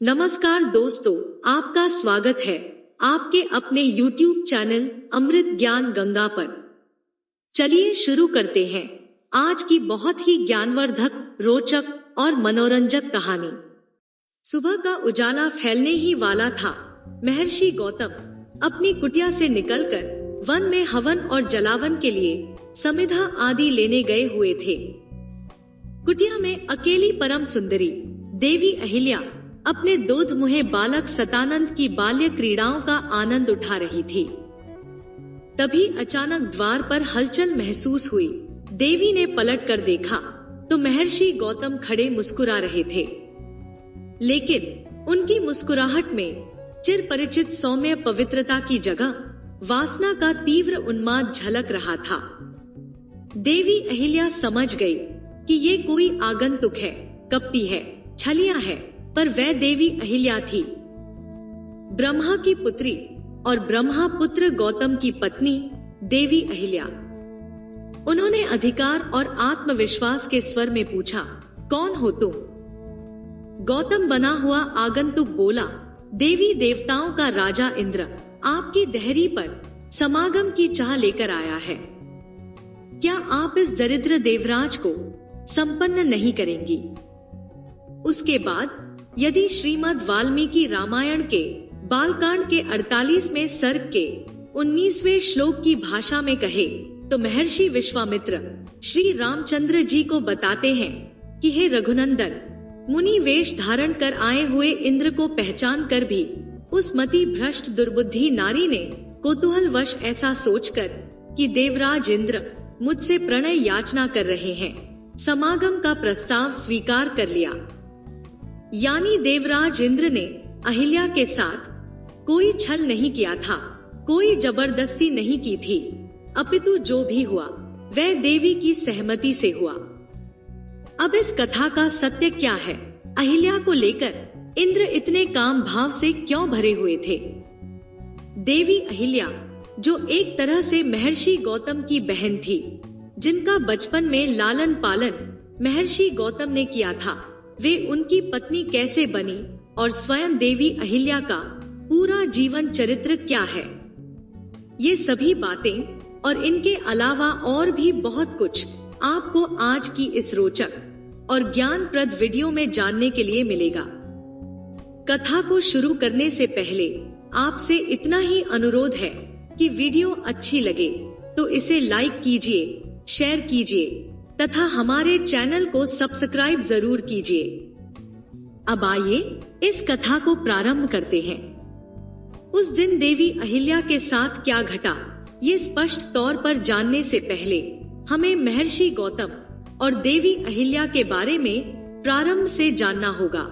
नमस्कार दोस्तों, आपका स्वागत है आपके अपने YouTube चैनल अमृत ज्ञान गंगा पर। चलिए शुरू करते हैं आज की बहुत ही ज्ञानवर्धक, रोचक और मनोरंजक कहानी। सुबह का उजाला फैलने ही वाला था। महर्षि गौतम अपनी कुटिया से निकलकर वन में हवन और जलावन के लिए समिधा आदि लेने गए हुए थे। कुटिया में अकेली परम सुंदरी देवी अहिल्या अपने दूध मुहे बालक सतानंद की बाल्य क्रीड़ाओं का आनंद उठा रही थी। तभी अचानक द्वार पर हलचल महसूस हुई। देवी ने पलट कर देखा तो महर्षि गौतम खड़े मुस्कुरा रहे थे, लेकिन उनकी मुस्कुराहट में चिर परिचित सौम्य पवित्रता की जगह वासना का तीव्र उन्माद झलक रहा था। देवी अहिल्या समझ गई कि ये कोई आगंतुक है, कपटी है, छलिया है, पर वह देवी अहिल्या थी, ब्रह्मा की पुत्री और ब्रह्मा पुत्र गौतम की पत्नी देवी अहिल्या। उन्होंने अधिकार और आत्मविश्वास के स्वर में पूछा, कौन हो तुम? गौतम बना हुआ आगंतुक बोला, देवी देवताओं का राजा इंद्र आपकी देहरी पर समागम की चाह लेकर आया है। क्या आप इस दरिद्र देवराज को संपन्न नहीं करेंगी? उसके बाद यदि श्रीमद् वाल्मीकि रामायण के बालकांड के 48वें सर्ग के 19वें श्लोक की भाषा में कहे तो महर्षि विश्वामित्र श्री रामचंद्र जी को बताते हैं कि हे रघुनंदन, मुनि वेश धारण कर आए हुए इंद्र को पहचान कर भी उस मति भ्रष्ट दुर्बुद्धि नारी ने कौतूहलवश ऐसा सोचकर कि देवराज इंद्र मुझसे प्रणय याचना कर रहे हैं, समागम का प्रस्ताव स्वीकार कर लिया। यानी देवराज इंद्र ने अहिल्या के साथ कोई छल नहीं किया था, कोई जबरदस्ती नहीं की थी, अपितु जो भी हुआ वह देवी की सहमति से हुआ। अब इस कथा का सत्य क्या है? अहिल्या को लेकर इंद्र इतने काम भाव से क्यों भरे हुए थे? देवी अहिल्या, जो एक तरह से महर्षि गौतम की बहन थी, जिनका बचपन में लालन पालन महर्षि गौतम ने किया था, वे उनकी पत्नी कैसे बनी और स्वयं देवी अहिल्या का पूरा जीवन चरित्र क्या है? ये सभी बातें और इनके अलावा और भी बहुत कुछ आपको आज की इस रोचक और ज्ञानप्रद वीडियो में जानने के लिए मिलेगा। कथा को शुरू करने से पहले आपसे इतना ही अनुरोध है कि वीडियो अच्छी लगे तो इसे लाइक कीजिए, शेयर कीजिए तथा हमारे चैनल को सब्सक्राइब जरूर कीजिए। अब आइए इस कथा को प्रारंभ करते हैं। उस दिन देवी अहिल्या के साथ क्या घटा, ये स्पष्ट तौर पर जानने से पहले हमें महर्षि गौतम और देवी अहिल्या के बारे में प्रारंभ से जानना होगा।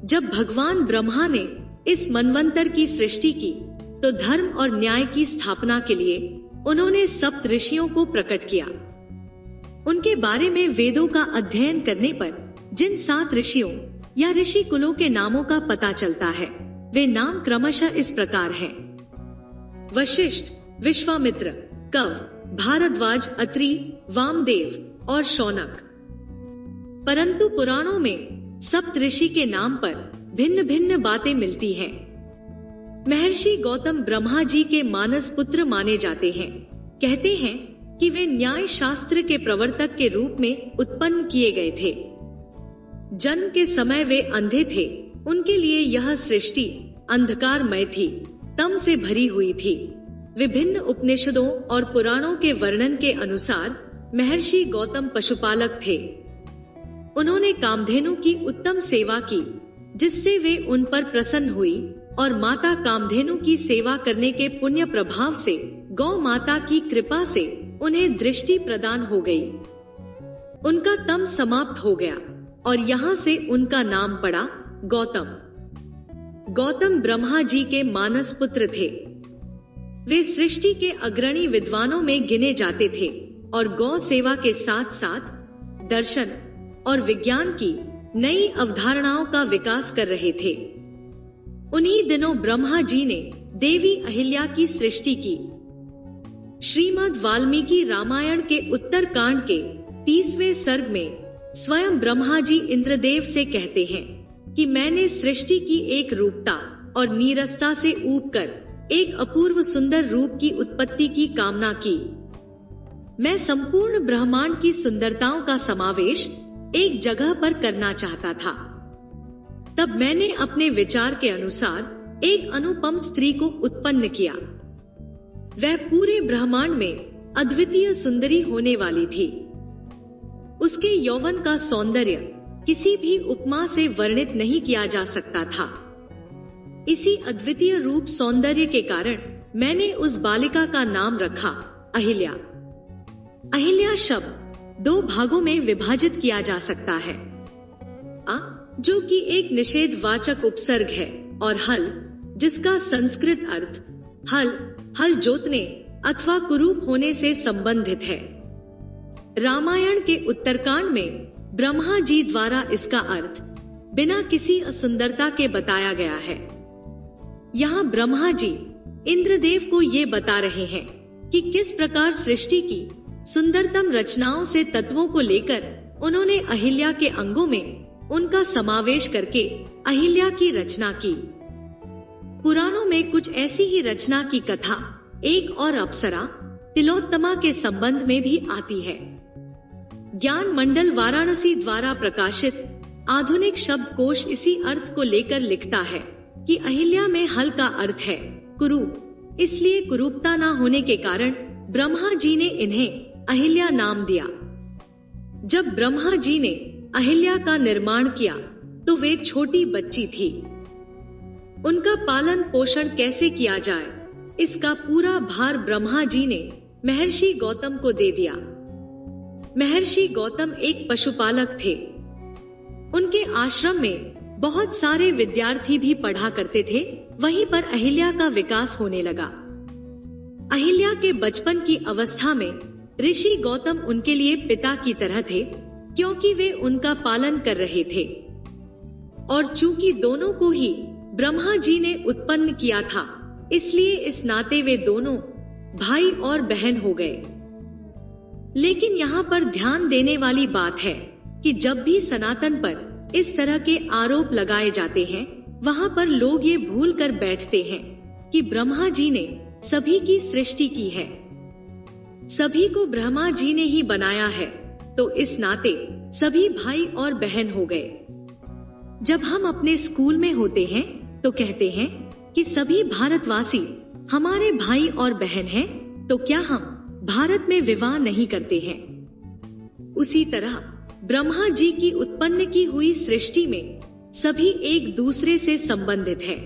जब भगवान ब्रह्मा ने इस मनवंतर की सृष्टि की तो धर्म और न्याय की स्थापना के लिए उन्होंने सप्त ऋषियों को प्रकट किया। उनके बारे में वेदों का अध्ययन करने पर जिन 7 ऋषियों या ऋषि कुलों के नामों का पता चलता है, वे नाम क्रमशः इस प्रकार हैं: वशिष्ठ, विश्वामित्र, कव, भारद्वाज, अत्रि, वामदेव और शौनक। परंतु पुराणों में सप्त ऋषि के नाम पर भिन्न भिन्न बातें मिलती हैं। महर्षि गौतम ब्रह्मा जी के मानस पुत्र माने जाते हैं। कहते हैं कि वे न्याय शास्त्र के प्रवर्तक के रूप में उत्पन्न किए गए थे। जन्म के समय वे अंधे थे, उनके लिए यह सृष्टि अंधकारमय थी, तम से भरी हुई थी। विभिन्न उपनिषदों और पुराणों के वर्णन के अनुसार महर्षि गौतम पशुपालक थे। उन्होंने कामधेनु की उत्तम सेवा की, जिससे वे उन पर प्रसन्न हुई और माता कामधेनु की सेवा करने के पुण्य प्रभाव से गौ माता की कृपा से उन्हें दृष्टि प्रदान हो गई। उनका तम समाप्त हो गया और यहाँ से उनका नाम पड़ा गौतम। गौतम ब्रह्मा जी के मानस पुत्र थे। वे सृष्टि के अग्रणी विद्वानों में गिने जाते थे और गौ सेवा के साथ साथ दर्शन और विज्ञान की नई अवधारणाओं का विकास कर रहे थे। उन्हीं दिनों ब्रह्मा जी ने देवी अहिल्या की सृष्टि की। श्रीमद् वाल्मीकि रामायण के उत्तर कांड के 30वें सर्ग में स्वयं ब्रह्मा जी इंद्रदेव से कहते हैं कि मैंने सृष्टि की एक रूपता और नीरसता से ऊब कर एक अपूर्व सुंदर रूप की उत्पत्ति की कामना की। मैं संपूर्ण ब्रह्मांड की सुंदरताओं का समावेश एक जगह पर करना चाहता था। तब मैंने अपने विचार के अनुसार एक अनुपम स्त्री को उत्पन्न किया। वह पूरे ब्रह्मांड में अद्वितीय सुंदरी होने वाली थी। उसके यौवन का सौंदर्य किसी भी उपमा से वर्णित नहीं किया जा सकता था। इसी अद्वितीय रूप सौंदर्य के कारण मैंने उस बालिका का नाम रखा अहिल्या। अहिल्या शब्द दो भागों में विभाजित किया जा सकता है, जो कि एक निषेधवाचक उपसर्ग है, और हल, जिसका संस्कृत अर्थ हल जोतने अथवा कुरूप होने से संबंधित है। रामायण के उत्तरकांड में ब्रह्मा जी द्वारा इसका अर्थ बिना किसी असुंदरता के बताया गया है। यहाँ ब्रह्मा जी इंद्रदेव को ये बता रहे हैं कि किस प्रकार सृष्टि की सुंदरतम रचनाओं से तत्वों को लेकर उन्होंने अहिल्या के अंगों में उनका समावेश करके अहिल्या की रचना की। पुराणों में कुछ ऐसी ही रचना की कथा एक और अप्सरा तिलोत्तमा के संबंध में भी आती है। ज्ञान मंडल वाराणसी द्वारा प्रकाशित आधुनिक शब्दकोश इसी अर्थ को लेकर लिखता है कि अहिल्या में हल का अर्थ है कुरूप, इसलिए कुरूपता न होने के कारण ब्रह्मा जी ने इन्हें अहिल्या नाम दिया। जब ब्रह्मा जी ने अहिल्या का निर्माण किया तो वे छोटी बच्ची थी। उनका पालन पोषण कैसे किया जाए, इसका पूरा भार ब्रह्मा जी ने महर्षि गौतम को दे दिया। महर्षि गौतम एक पशुपालक थे। उनके आश्रम में बहुत सारे विद्यार्थी भी पढ़ा करते थे। वहीं पर अहिल्या का विकास होने लगा। अहिल्या के बचपन की अवस्था में ऋषि गौतम उनके लिए पिता की तरह थे, क्योंकि वे उनका पालन कर रहे थे। और चूंकि दोनों को ही ब्रह्मा जी ने उत्पन्न किया था, इसलिए इस नाते वे दोनों भाई और बहन हो गए। लेकिन यहाँ पर ध्यान देने वाली बात है कि जब भी सनातन पर इस तरह के आरोप लगाए जाते हैं, वहाँ पर लोग ये भूल कर बैठते हैं कि ब्रह्मा जी ने सभी की सृष्टि की है, सभी को ब्रह्मा जी ने ही बनाया है, तो इस नाते सभी भाई और बहन हो गए। जब हम अपने स्कूल में होते हैं तो कहते हैं कि सभी भारतवासी हमारे भाई और बहन हैं, तो क्या हम भारत में विवाह नहीं करते हैं? उसी तरह ब्रह्मा जी की उत्पन्न की हुई सृष्टि में सभी एक दूसरे से संबंधित है।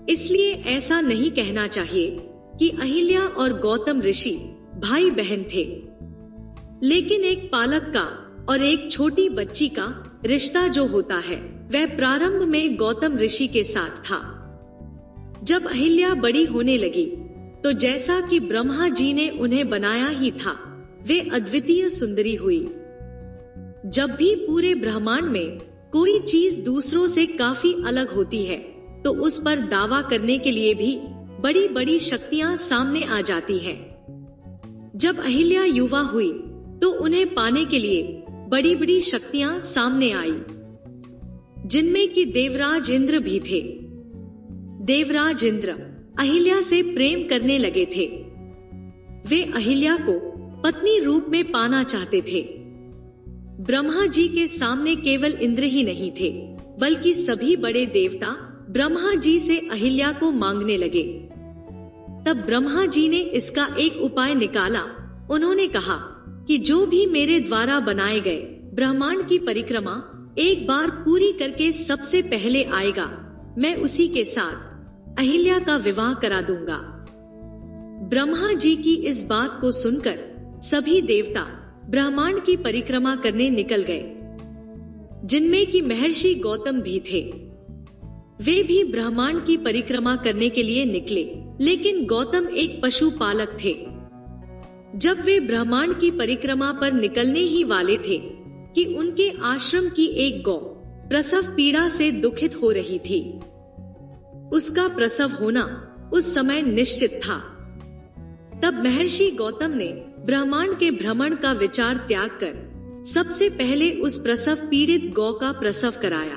इसलिए ऐसा नहीं कहना चाहिए कि अहिल्या और गौतम ऋषि भाई बहन थे, लेकिन एक पालक का और एक छोटी बच्ची का रिश्ता जो होता है वह प्रारंभ में गौतम ऋषि के साथ था। जब अहिल्या बड़ी होने लगी तो जैसा कि ब्रह्मा जी ने उन्हें बनाया ही था, वे अद्वितीय सुंदरी हुई। जब भी पूरे ब्रह्मांड में कोई चीज दूसरों से काफी अलग होती है तो उस पर दावा करने के लिए भी बड़ी बड़ी शक्तियां सामने आ जाती हैं। जब अहिल्या युवा हुई तो उन्हें पाने के लिए बड़ी बड़ी शक्तियां सामने आई, जिनमें कि देवराज इंद्र भी थे। देवराज इंद्र अहिल्या से प्रेम करने लगे थे। वे अहिल्या को पत्नी रूप में पाना चाहते थे। ब्रह्मा जी के सामने केवल इंद्र ही नहीं थे, बल्कि सभी बड़े देवता ब्रह्मा जी से अहिल्या को मांगने लगे। तब ब्रह्मा जी ने इसका एक उपाय निकाला। उन्होंने कहा कि जो भी मेरे द्वारा बनाए गए ब्रह्मांड की परिक्रमा एक बार पूरी करके सबसे पहले आएगा, मैं उसी के साथ अहिल्या का विवाह करा दूंगा। ब्रह्मा जी की इस बात को सुनकर सभी देवता ब्रह्मांड की परिक्रमा करने निकल गए, जिनमें कि महर्षि गौतम भी थे। वे भी ब्रह्मांड की परिक्रमा करने के लिए निकले, लेकिन गौतम एक पशु पालक थे। जब वे ब्रह्मांड की परिक्रमा पर निकलने ही वाले थे कि उनके आश्रम की एक गौ प्रसव पीड़ा से दुखित हो रही थी। उसका प्रसव होना उस समय निश्चित था। तब महर्षि गौतम ने ब्रह्मांड के भ्रमण का विचार त्याग कर सबसे पहले उस प्रसव पीड़ित गौ का प्रसव कराया।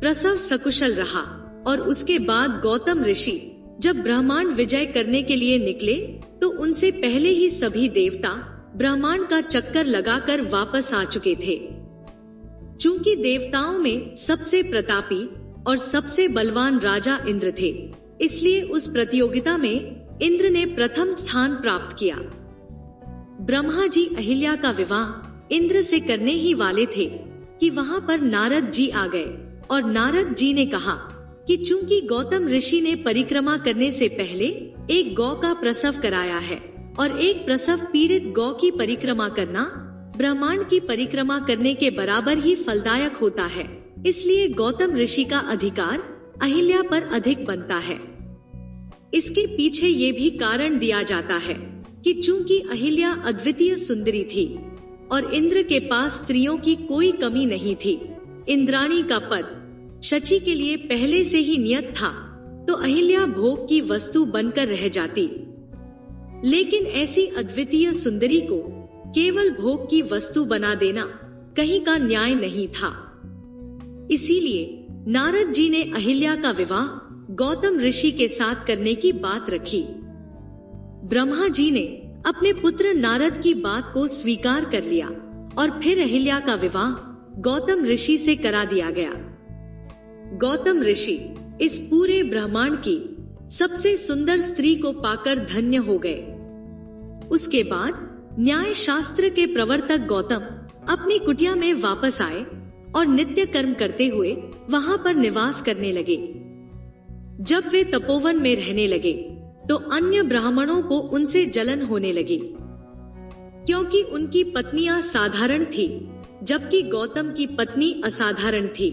प्रसव सकुशल रहा और उसके बाद गौतम ऋषि जब ब्रह्मांड विजय करने के लिए निकले तो उनसे पहले ही सभी देवता ब्रह्मांड का चक्कर लगाकर वापस आ चुके थे। चूंकि देवताओं में सबसे प्रतापी और सबसे बलवान राजा इंद्र थे, इसलिए उस प्रतियोगिता में इंद्र ने प्रथम स्थान प्राप्त किया। ब्रह्मा जी अहिल्या का विवाह इंद्र से करने ही वाले थे कि वहां पर नारद जी आ गए और नारद जी ने कहा कि चूंकि गौतम ऋषि ने परिक्रमा करने से पहले एक गौ का प्रसव कराया है और एक प्रसव पीड़ित गौ की परिक्रमा करना ब्रह्मांड की परिक्रमा करने के बराबर ही फलदायक होता है, इसलिए गौतम ऋषि का अधिकार अहिल्या पर अधिक बनता है। इसके पीछे ये भी कारण दिया जाता है कि चूंकि अहिल्या अद्वितीय सुंदरी थी और इंद्र के पास स्त्रियों की कोई कमी नहीं थी, इंद्राणी का पद शची के लिए पहले से ही नियत था, तो अहिल्या भोग की वस्तु बनकर रह जाती। लेकिन ऐसी अद्वितीय सुंदरी को केवल भोग की वस्तु बना देना कहीं का न्याय नहीं था। इसीलिए नारद जी ने अहिल्या का विवाह गौतम ऋषि के साथ करने की बात रखी। ब्रह्मा जी ने अपने पुत्र नारद की बात को स्वीकार कर लिया और फिर अहिल्या का विवाह गौतम ऋषि से करा दिया गया। गौतम ऋषि इस पूरे ब्रह्मांड की सबसे सुंदर स्त्री को पाकर धन्य हो गए। उसके बाद न्याय शास्त्र के प्रवर्तक गौतम अपनी कुटिया में वापस आए और नित्य कर्म करते हुए वहां पर निवास करने लगे। जब वे तपोवन में रहने लगे तो अन्य ब्राह्मणों को उनसे जलन होने लगी, क्योंकि उनकी पत्नियां साधारण थी जबकि गौतम की पत्नी असाधारण थी।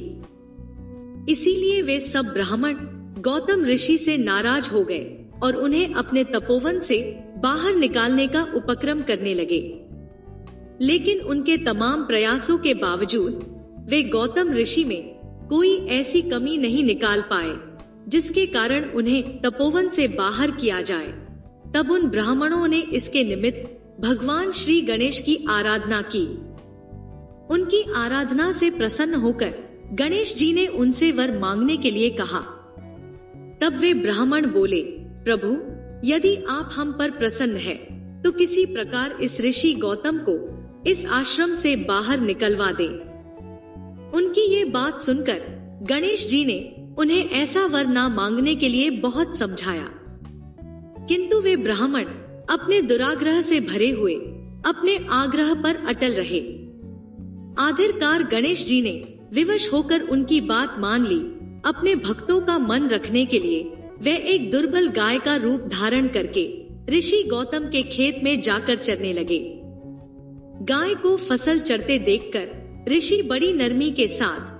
इसीलिए वे सब ब्राह्मण गौतम ऋषि से नाराज हो गए और उन्हें अपने तपोवन से बाहर निकालने का उपक्रम करने लगे। लेकिन उनके तमाम प्रयासों के बावजूद वे गौतम ऋषि में कोई ऐसी कमी नहीं निकाल पाए जिसके कारण उन्हें तपोवन से बाहर किया जाए। तब उन ब्राह्मणों ने इसके निमित्त भगवान श्री गणेश की आराधना की। उनकी आराधना से प्रसन्न होकर गणेश जी ने उनसे वर मांगने के लिए कहा। तब वे ब्राह्मण बोले, प्रभु, यदि आप हम पर प्रसन्न हैं, तो किसी प्रकार इस ऋषि गौतम को इस आश्रम से बाहर निकलवा दें। उनकी ये बात सुनकर गणेश जी ने उन्हें ऐसा वर ना मांगने के लिए बहुत समझाया, किंतु वे ब्राह्मण अपने दुराग्रह से भरे हुए अपने आग्रह पर अटल रहे। आखिरकार गणेश जी ने विवश होकर उनकी बात मान ली। अपने भक्तों का मन रखने के लिए वे एक दुर्बल गाय का रूप धारण करके ऋषि गौतम के खेत में जाकर चरने लगे। गाय को फसल चरते देखकर ऋषि बड़ी नरमी के साथ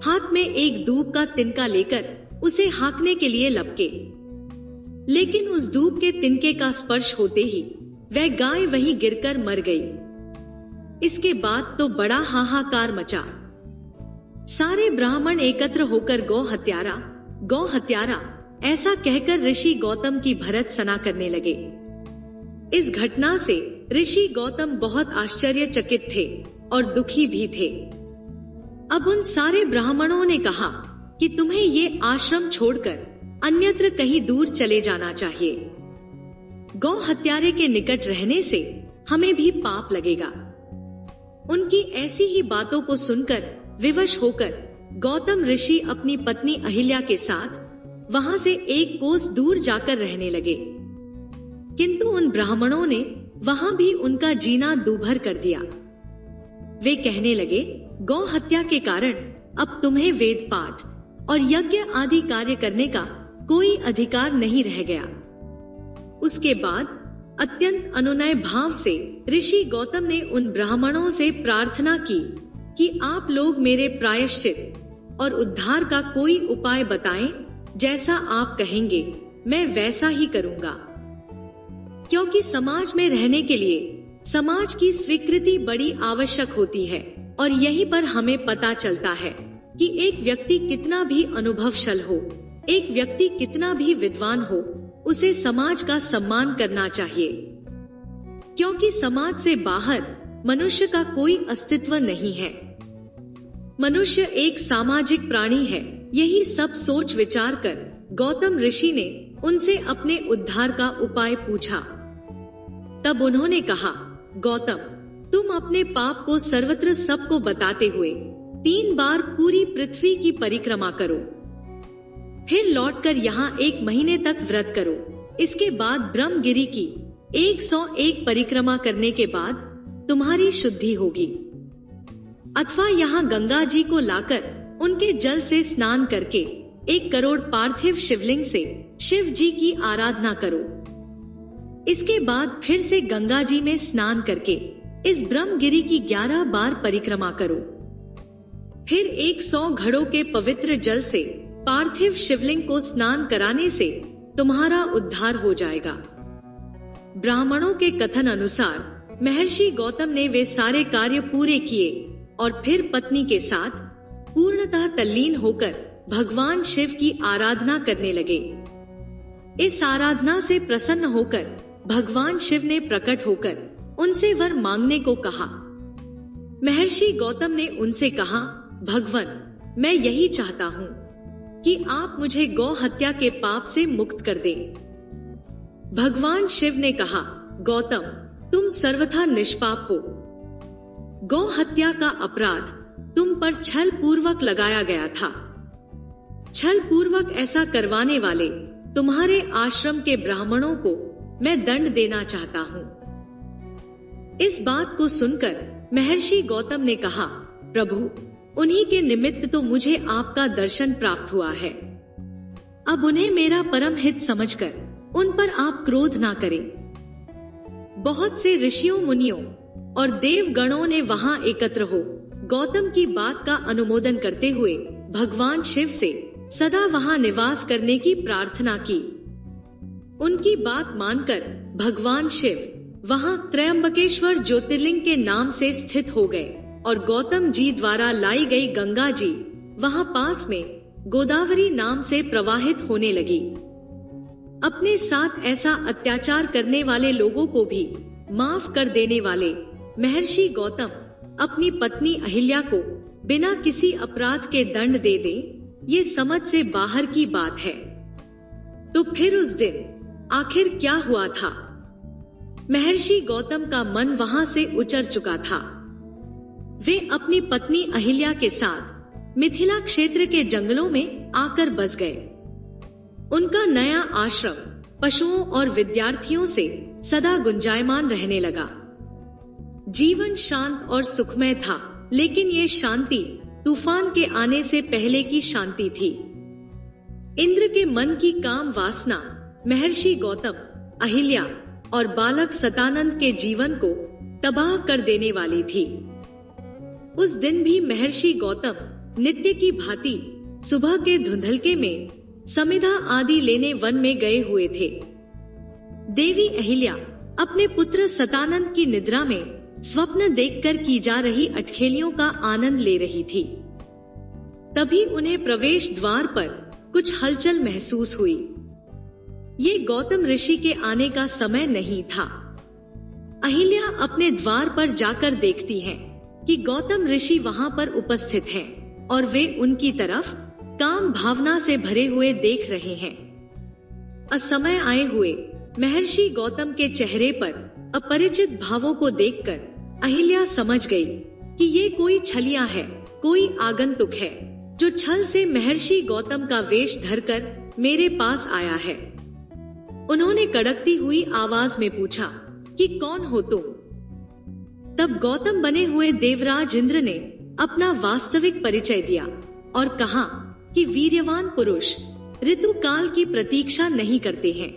हाथ में एक दूब का तिनका लेकर उसे हाँकने के लिए लपके, लेकिन उस दूब के तिनके का स्पर्श होते ही वह गाय वहीं गिरकर मर गई। इसके बाद तो बड़ा हाहाकार मचा। सारे ब्राह्मण एकत्र होकर गौ हत्यारा ऐसा कहकर ऋषि गौतम की भर्त्सना करने लगे। इस घटना से ऋषि गौतम बहुत आश्चर्यचकित थे और दुखी भी थे। अब उन सारे ब्राह्मणों ने कहा कि तुम्हें ये आश्रम छोड़कर अन्यत्र कहीं दूर चले जाना चाहिए। गौ हत्यारे के निकट रहने से हमें भी पाप लगेगा। उनकी ऐसी ही बातों को सुनकर विवश होकर गौतम ऋषि अपनी पत्नी अहिल्या के साथ वहां से एक कोस दूर जाकर रहने लगे, किंतु उन ब्राह्मणों ने वहां भी उनका जीना दूभर कर दिया। वे कहने लगे, गौ हत्या के कारण अब तुम्हें वेद पाठ और यज्ञ आदि कार्य करने का कोई अधिकार नहीं रह गया। उसके बाद अत्यंत अनुनय भाव से ऋषि गौतम ने उन ब्राह्मणों से प्रार्थना की कि आप लोग मेरे प्रायश्चित और उद्धार का कोई उपाय बताएं, जैसा आप कहेंगे मैं वैसा ही करूंगा। क्योंकि समाज में रहने के लिए समाज की स्वीकृति बड़ी आवश्यक होती है और यहीं पर हमें पता चलता है कि एक व्यक्ति कितना भी अनुभवशल हो, एक व्यक्ति कितना भी विद्वान हो, उसे समाज का सम्मान करना चाहिए। क्योंकि समाज से बाहर मनुष्य का कोई अस्तित्व नहीं है। मनुष्य एक सामाजिक प्राणी है यही सब सोच विचार कर गौतम ऋषि ने उनसे अपने उद्धार का उपाय पूछा। तब उन्होंने कहा, गौतम, तुम अपने पाप को सर्वत्र सबको बताते हुए 3 बार पूरी पृथ्वी की परिक्रमा करो, फिर लौटकर यहाँ 1 महीने तक व्रत करो। इसके बाद ब्रह्मगिरि की 101 परिक्रमा करने के बाद तुम्हारी शुद्धि होगी। अथवा यहाँ गंगा जी को लाकर उनके जल से स्नान करके 1 करोड़ पार्थिव शिवलिंग से शिव जी की आराधना करो। इसके बाद फिर से गंगा जी में स्नान करके इस ब्रह्मगिरि की 11 बार परिक्रमा करो। फिर 100 घड़ों के पवित्र जल से पार्थिव शिवलिंग को स्नान कराने से तुम्हारा उद्धार हो जाएगा। ब्राह्मणों के कथन अनुसार महर्षि गौतम ने वे सारे कार्य पूरे किए और फिर पत्नी के साथ पूर्णतः तल्लीन होकर भगवान शिव की आराधना करने लगे। इस आराधना से प्रसन्न होकर भगवान शिव ने प्रकट होकर उनसे वर मांगने को कहा। महर्षि गौतम ने उनसे कहा, भगवान, मैं यही चाहता हूँ कि आप मुझे गौ हत्या के पाप से मुक्त कर दें। भगवान शिव ने कहा, गौतम, तुम सर्वथा निष्पाप हो। गौ हत्या का अपराध तुम पर छल पूर्वक लगाया गया था। छल पूर्वक ऐसा करवाने वाले तुम्हारे आश्रम के ब्राह्मणों को मैं दंड देना चाहता हूँ। इस बात को सुनकर महर्षि गौतम ने कहा, प्रभु, उन्हीं के निमित्त तो मुझे आपका दर्शन प्राप्त हुआ है। अब उन्हें मेरा परम हित समझकर उन पर आप क्रोध ना करें। बहुत से ऋषियों, मुनियों और देवगणों ने वहां एकत्र हो गौतम की बात का अनुमोदन करते हुए भगवान शिव से सदा वहां निवास करने की प्रार्थना की। उनकी बात मानकर भगवान शिव वहां त्रयंबकेश्वर ज्योतिर्लिंग के नाम से स्थित हो गए और गौतम जी द्वारा लाई गई गंगा जी वहां पास में गोदावरी नाम से प्रवाहित होने लगी। अपने साथ ऐसा अत्याचार करने वाले लोगों को भी माफ कर देने वाले महर्षि गौतम अपनी पत्नी अहिल्या को बिना किसी अपराध के दंड दे दें, ये समझ से बाहर की बात है। तो फिर उस दिन आखिर क्या हुआ था? महर्षि गौतम का मन वहां से उचर चुका था। वे अपनी पत्नी अहिल्या के साथ मिथिला क्षेत्र के जंगलों में आकर बस गए। उनका नया आश्रम पशुओं और विद्यार्थियों से सदा गुंजायमान रहने लगा। जीवन शांत और सुखमय था, लेकिन ये शांति तूफान के आने से पहले की शांति थी। इंद्र के मन की काम वासना महर्षि गौतम, अहिल्या और बालक सतानंद के जीवन को तबाह कर देने वाली थी। उस दिन भी महर्षि गौतम नित्य की भांति सुबह के धुंधलके में समिधा आदि लेने वन में गए हुए थे। देवी अहिल्या अपने पुत्र सतानंद की निद्रा में स्वप्न देखकर की जा रही अटखेलियों का आनंद ले रही थी। तभी उन्हें प्रवेश द्वार पर कुछ हलचल महसूस हुई। ये गौतम ऋषि के आने का समय नहीं था। अहिल्या अपने द्वार पर जाकर देखती हैं कि गौतम ऋषि वहां पर उपस्थित हैं और वे उनकी तरफ काम भावना से भरे हुए देख रहे हैं। असमय आए हुए महर्षि गौतम के चेहरे पर अपरिचित भावों को देखकर अहिल्या समझ गई कि ये कोई छलिया है, कोई आगंतुक है जो छल से महर्षि गौतम का वेश धरकर मेरे पास आया है। उन्होंने कड़कती हुई आवाज में पूछा कि कौन हो तुम? तब गौतम बने हुए देवराज इंद्र ने अपना वास्तविक परिचय दिया और कहा कि वीर्यवान पुरुष ऋतु काल की प्रतीक्षा नहीं करते हैं।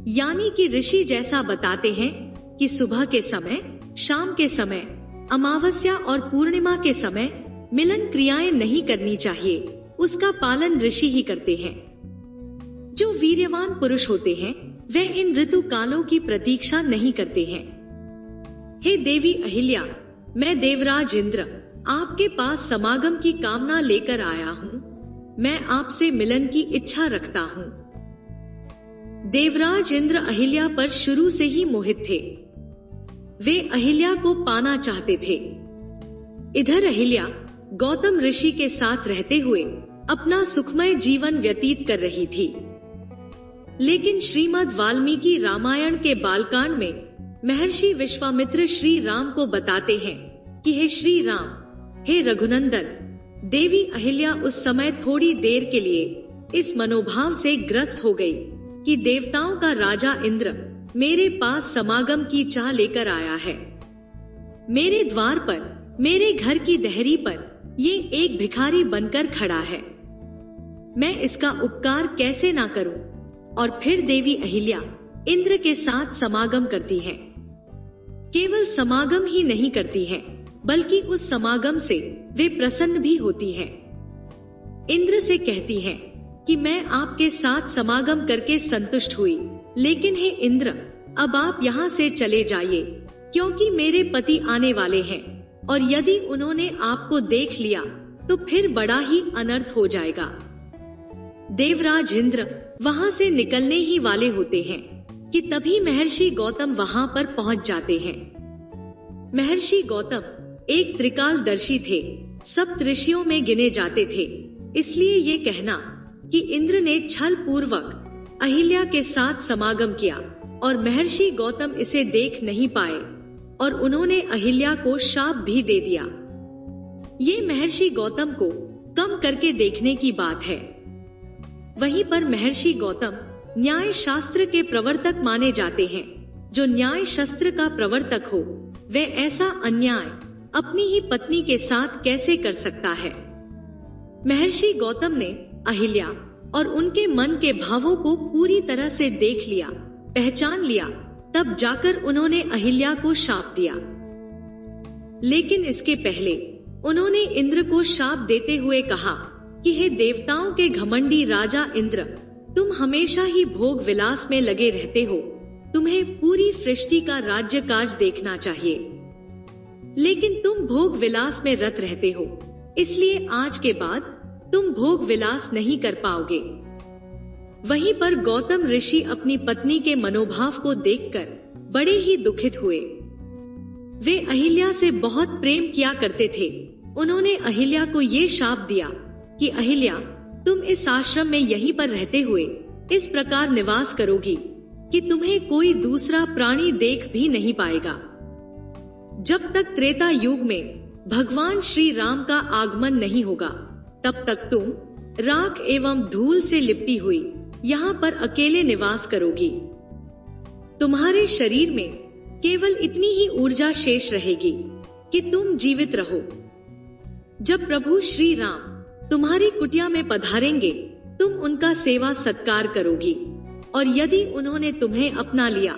यानी कि ऋषि जैसा बताते हैं कि सुबह के समय, शाम के समय, अमावस्या और पूर्णिमा के समय मिलन क्रियाएं नहीं करनी चाहिए, उसका पालन ऋषि ही करते हैं। जो वीर्यवान पुरुष होते हैं वे इन ऋतु कालों की प्रतीक्षा नहीं करते हैं। हे देवी अहिल्या, मैं देवराज इंद्र आपके पास समागम की कामना लेकर आया हूँ। मैं आपसे मिलन की इच्छा रखता हूँ। देवराज इंद्र अहिल्या पर शुरू से ही मोहित थे। वे अहिल्या को पाना चाहते थे। इधर अहिल्या गौतम ऋषि के साथ रहते हुए अपना सुखमय जीवन व्यतीत कर रही थी। लेकिन श्रीमद् वाल्मीकि रामायण के बालकांड में महर्षि विश्वामित्र श्री राम को बताते हैं कि हे श्री राम, हे रघुनंदन, देवी अहिल्या उस समय थोड़ी देर के लिए इस मनोभाव से ग्रस्त हो गई कि देवताओं का राजा इंद्र मेरे पास समागम की चाह लेकर आया है। मेरे द्वार पर, मेरे घर की देहरी पर ये एक भिखारी बनकर खड़ा है। मैं इसका उपकार कैसे ना करूं? और फिर देवी अहिल्या इंद्र के साथ समागम करती हैं। केवल समागम ही नहीं करती हैं, बल्कि उस समागम से वे प्रसन्न भी होती हैं। इंद्र से कहती हैं कि मैं आपके साथ समागम करके संतुष्ट हुई, लेकिन हे इंद्र, अब आप यहाँ से चले जाइए, क्योंकि मेरे पति आने वाले हैं और यदि उन्होंने आपको देख लिया तो फिर बड़ा ही अनर्थ हो जाएगा। देवराज इंद्र वहाँ से निकलने ही वाले होते हैं कि तभी महर्षि गौतम वहाँ पर पहुँच जाते हैं। महर्षि गौतम एक त्रिकालदर्शी थे, सप्त ऋषियों में गिने जाते थे। इसलिए ये कहना कि इंद्र ने छल पूर्वक अहिल्या के साथ समागम किया और महर्षि गौतम इसे देख नहीं पाए और उन्होंने अहिल्या को शाप भी दे दिया, ये महर्षि गौतम को कम करके देखने की बात है। वहीं पर महर्षि गौतम न्याय शास्त्र के प्रवर्तक माने जाते हैं। जो न्याय शास्त्र का प्रवर्तक हो वह ऐसा अन्याय अपनी ही पत्नी के साथ कैसे कर सकता है। महर्षि गौतम ने अहिल्या और उनके मन के भावों को पूरी तरह से देख लिया, पहचान लिया, तब जाकर उन्होंने अहिल्या को शाप दिया। लेकिन इसके पहले उन्होंने इंद्र को शाप देते हुए कहा कि हे देवताओं के घमंडी राजा इंद्र, तुम हमेशा ही भोग विलास में लगे रहते हो, तुम्हें पूरी सृष्टि का राज्य काज देखना चाहिए, लेकिन तुम भोग विलास में रत रहते हो, इसलिए आज के बाद तुम भोग विलास नहीं कर पाओगे। वहीं पर गौतम ऋषि अपनी पत्नी के मनोभाव को देखकर बड़े ही दुखित हुए। वे अहिल्या से बहुत प्रेम किया करते थे। उन्होंने अहिल्या को ये शाप दिया कि अहिल्या, तुम इस आश्रम में यहीं पर रहते हुए इस प्रकार निवास करोगी कि तुम्हें कोई दूसरा प्राणी देख भी नहीं पाएगा। जब तक त्रेता युग में भगवान श्री राम का आगमन नहीं होगा, तब तक तुम राख एवं धूल से लिपटी हुई यहाँ पर अकेले निवास करोगी। तुम्हारे शरीर में केवल इतनी ही ऊर्जा शेष रहेगी कि तुम जीवित रहो। जब प्रभु श्री राम तुम्हारी कुटिया में पधारेंगे, तुम उनका सेवा सत्कार करोगी और यदि उन्होंने तुम्हें अपना लिया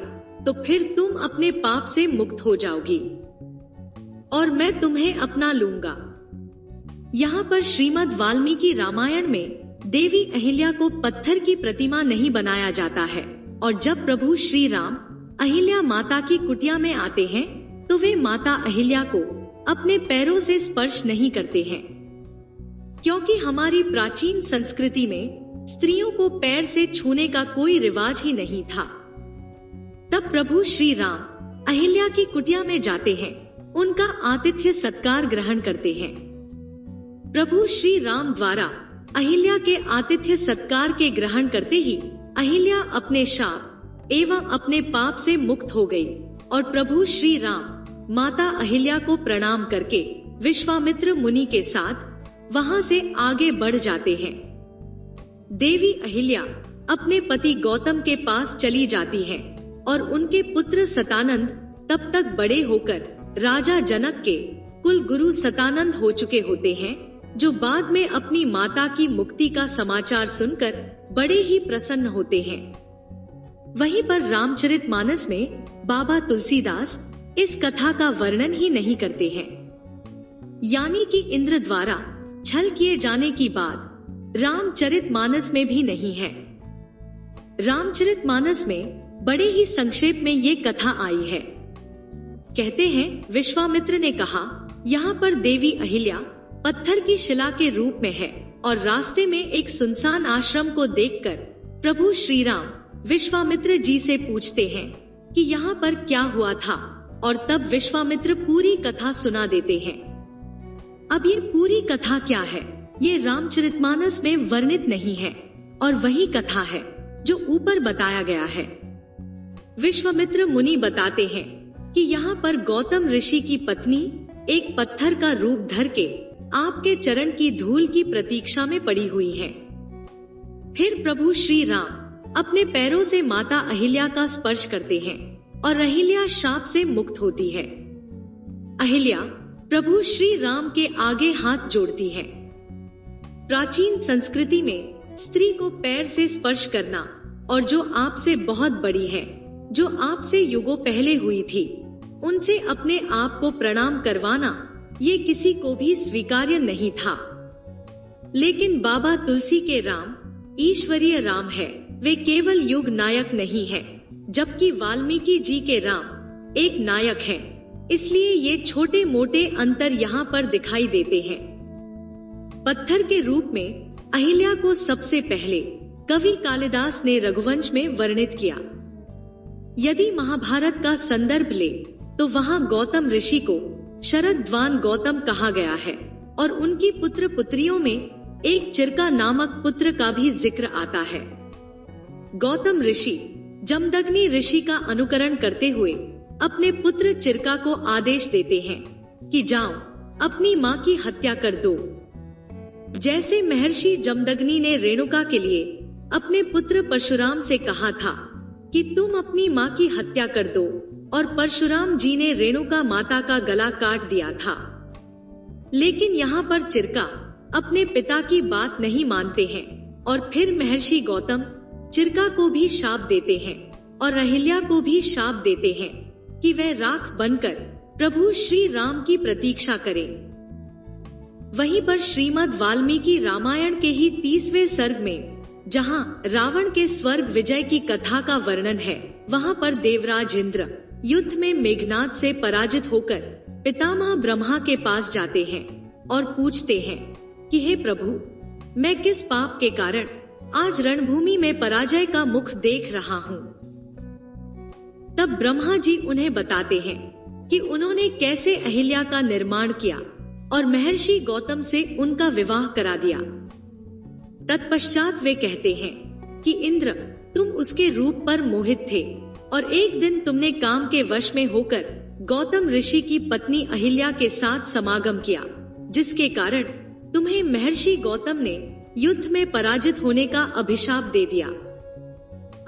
तो फिर तुम अपने पाप से मुक्त हो जाओगी और मैं तुम्हें अपना लूंगा। यहाँ पर श्रीमद् वाल्मीकि रामायण में देवी अहिल्या को पत्थर की प्रतिमा नहीं बनाया जाता है और जब प्रभु श्री राम अहिल्या माता की कुटिया में आते हैं तो वे माता अहिल्या को अपने पैरों से स्पर्श नहीं करते हैं, क्योंकि हमारी प्राचीन संस्कृति में स्त्रियों को पैर से छूने का कोई रिवाज ही नहीं था। तब प्रभु श्री राम अहिल्या की कुटिया में जाते हैं, उनका आतिथ्य सत्कार ग्रहण करते हैं। प्रभु श्री राम द्वारा अहिल्या के आतिथ्य सत्कार के ग्रहण करते ही अहिल्या अपने शाप एवं अपने पाप से मुक्त हो गई और प्रभु श्री राम माता अहिल्या को प्रणाम करके विश्वामित्र मुनि के साथ वहां से आगे बढ़ जाते हैं। देवी अहिल्या अपने पति गौतम के पास चली जाती हैं और उनके पुत्र सतानंद तब तक बड़े होकर राजा जनक के कुल गुरु सतानंद हो चुके होते हैं, जो बाद में अपनी माता की मुक्ति का समाचार सुनकर बड़े ही प्रसन्न होते हैं। वहीं पर रामचरितमानस में बाबा तुलसीदास इस कथा का वर्णन ही नहीं करते हैं, यानी कि इंद्र द्वारा छल किए जाने की बात रामचरितमानस में भी नहीं है। रामचरितमानस में बड़े ही संक्षेप में ये कथा आई है। कहते हैं, विश्वामित्र ने कहा, यहाँ पर देवी अहिल्या पत्थर की शिला के रूप में है और रास्ते में एक सुनसान आश्रम को देखकर प्रभु श्री राम विश्वामित्र जी से पूछते हैं कि यहाँ पर क्या हुआ था, और तब विश्वामित्र पूरी कथा सुना देते हैं। अब ये पूरी कथा क्या है, ये रामचरितमानस में वर्णित नहीं है और वही कथा है जो ऊपर बताया गया है। विश्वामित्र मुनि बताते हैं कि यहाँ पर गौतम ऋषि की पत्नी एक पत्थर का रूप धर के आपके चरण की धूल की प्रतीक्षा में पड़ी हुई है। फिर प्रभु श्री राम अपने पैरों से माता अहिल्या का स्पर्श करते हैं और अहिल्या शाप से मुक्त होती है। अहिल्या प्रभु श्री राम के आगे हाथ जोड़ती है। प्राचीन संस्कृति में स्त्री को पैर से स्पर्श करना और जो आपसे बहुत बड़ी है, जो आपसे युगों पहले हुई थी, उनसे अपने आप को प्रणाम करवाना ये किसी को भी स्वीकार्य नहीं था। लेकिन बाबा तुलसी के राम ईश्वरीय राम है, वे केवल युग नायक नहीं है, जबकि वाल्मीकि जी के राम एक नायक है। इसलिए ये छोटे मोटे अंतर यहाँ पर दिखाई देते हैं। पत्थर के रूप में अहिल्या को सबसे पहले कवि कालिदास ने रघुवंश में वर्णित किया। यदि महाभारत का संदर्भ ले तो वहाँ गौतम ऋषि को शरद्वान गौतम कहा गया है और उनकी पुत्र पुत्रियों में एक चिरका नामक पुत्र का भी जिक्र आता है। गौतम ऋषि जमदग्नि ऋषि का अनुकरण करते हुए अपने पुत्र चिरका को आदेश देते हैं कि जाओ अपनी माँ की हत्या कर दो। जैसे महर्षि जमदग्नि ने रेणुका के लिए अपने पुत्र परशुराम से कहा था कि तुम अपनी माँ की हत्या कर दो, और परशुराम जी ने रेणुका माता का गला काट दिया था। लेकिन यहाँ पर चिरका अपने पिता की बात नहीं मानते हैं और फिर महर्षि गौतम चिरका को भी शाप देते हैं और अहिल्या को भी शाप देते हैं कि वह राख बनकर प्रभु श्री राम की प्रतीक्षा करे। वहीं पर श्रीमद् वाल्मीकि रामायण के ही 30वें सर्ग में जहां रावण के स्वर्ग विजय की कथा का वर्णन है, वहां पर देवराज इंद्र युद्ध में मेघनाद से पराजित होकर पितामह ब्रह्मा के पास जाते हैं और पूछते हैं कि हे प्रभु, मैं किस पाप के कारण आज रणभूमि में पराजय का मुख देख रहा हूँ। तब ब्रह्मा जी उन्हें बताते हैं कि उन्होंने कैसे अहिल्या का निर्माण किया और महर्षि गौतम से उनका विवाह करा दिया। तत्पश्चात वे कहते हैं कि इंद्र, तुम उसके रूप पर मोहित थे और एक दिन तुमने काम के वश में होकर गौतम ऋषि की पत्नी अहिल्या के साथ समागम किया, जिसके कारण तुम्हें महर्षि गौतम ने युद्ध में पराजित होने का अभिशाप दे दिया।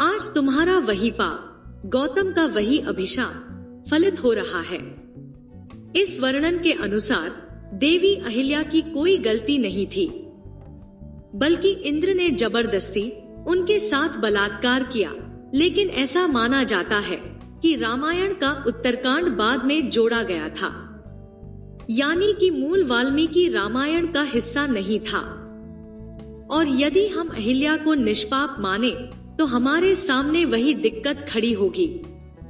आज तुम्हारा वही पाप, गौतम का वही अभिशाप फलित हो रहा है। इस वर्णन के अनुसार देवी अहिल्या की कोई गलती नहीं थी, बल्कि इंद्र ने जबरदस्ती उनके साथ बलात्कार किया। लेकिन ऐसा माना जाता है कि रामायण का उत्तरकांड बाद में जोड़ा गया था, यानी कि मूल वाल्मीकि रामायण का हिस्सा नहीं था। और यदि हम अहिल्या को निष्पाप माने तो हमारे सामने वही दिक्कत खड़ी होगी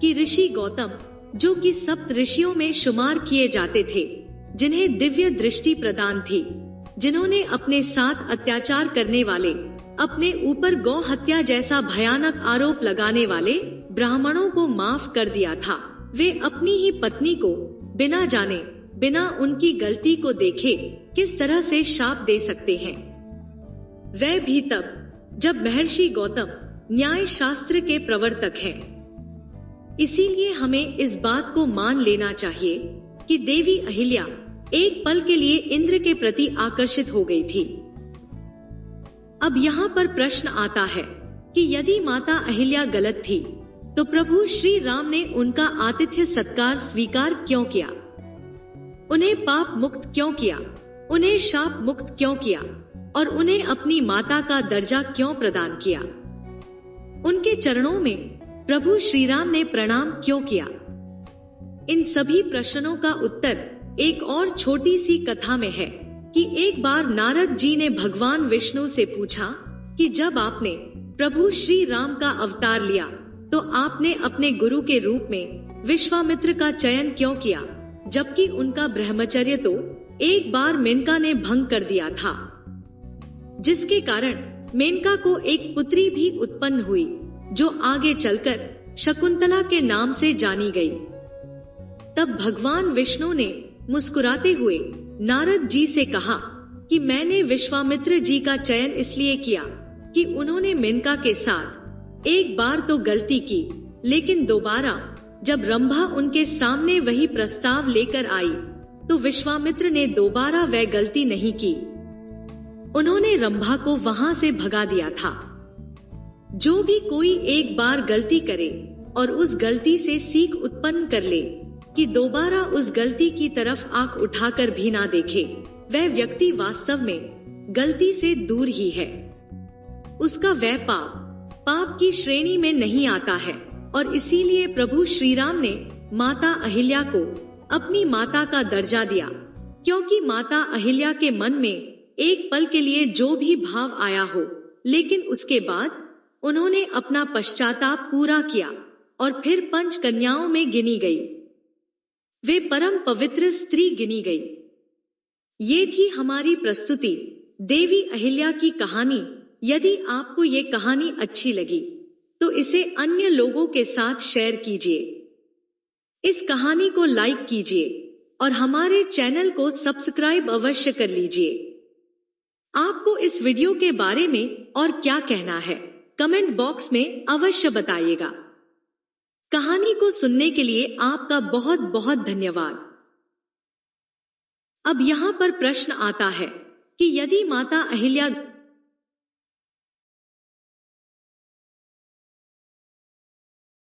कि ऋषि गौतम, जो कि सप्त ऋषियों में शुमार किए जाते थे, जिन्हें दिव्य दृष्टि प्रदान थी, जिन्होंने अपने साथ अत्याचार करने वाले, अपने ऊपर गौ हत्या जैसा भयानक आरोप लगाने वाले ब्राह्मणों को माफ कर दिया था, वे अपनी ही पत्नी को बिना जाने, बिना उनकी गलती को देखे किस तरह से शाप दे सकते हैं। वह भी तब जब महर्षि गौतम न्याय शास्त्र के प्रवर्तक हैं। इसीलिए हमें इस बात को मान लेना चाहिए कि देवी अहिल्या एक पल के लिए इंद्र के प्रति आकर्षित हो गई थी। अब यहाँ पर प्रश्न आता है कि यदि माता अहिल्या गलत थी तो प्रभु श्री राम ने उनका आतिथ्य सत्कार स्वीकार क्यों किया? उन्हें पाप मुक्त क्यों किया? उन्हें शाप मुक्त क्यों किया? और उन्हें अपनी माता का दर्जा क्यों प्रदान किया? उनके चरणों में प्रभु श्री राम ने प्रणाम क्यों किया? इन सभी प्रश्नों का उत्तर एक और छोटी सी कथा में है कि एक बार नारद जी ने भगवान विष्णु से पूछा कि जब आपने प्रभु श्री राम का अवतार लिया तो आपने अपने गुरु के रूप में विश्वामित्र का चयन क्यों किया, जबकि उनका ब्रह्मचर्य तो एक बार मेनका ने भंग कर दिया था, जिसके कारण मेनका को एक पुत्री भी उत्पन्न हुई जो आगे चलकर शकुंतला के नाम से जानी गई। तब भगवान विष्णु ने मुस्कुराते हुए नारद जी से कहा कि मैंने विश्वामित्र जी का चयन इसलिए किया कि उन्होंने मेनका के साथ एक बार तो गलती की, लेकिन दोबारा जब रंभा उनके सामने वही प्रस्ताव लेकर आई तो विश्वामित्र ने दोबारा वह गलती नहीं की। उन्होंने रंभा को वहां से भगा दिया था। जो भी कोई एक बार गलती करे और उस गलती से सीख उत्पन्न कर ले कि दोबारा उस गलती की तरफ आंख उठाकर भी ना देखे, वह व्यक्ति वास्तव में गलती से दूर ही है। उसका वह पाप की श्रेणी में नहीं आता है। और इसीलिए प्रभु श्री राम ने माता अहिल्या को अपनी माता का दर्जा दिया, क्योंकि माता अहिल्या के मन में एक पल के लिए जो भी भाव आया हो, लेकिन उसके बाद उन्होंने अपना पश्चाताप पूरा किया और फिर 5 कन्याओं में गिनी गई। वे परम पवित्र स्त्री गिनी गई। ये थी हमारी प्रस्तुति देवी अहिल्या की कहानी। यदि आपको ये कहानी अच्छी लगी तो इसे अन्य लोगों के साथ शेयर कीजिए। इस कहानी को लाइक कीजिए और हमारे चैनल को सब्सक्राइब अवश्य कर लीजिए। आपको इस वीडियो के बारे में और क्या कहना है, कमेंट बॉक्स में अवश्य बताइएगा। कहानी को सुनने के लिए आपका बहुत बहुत धन्यवाद। अब यहाँ पर प्रश्न आता है कि यदि माता अहिल्या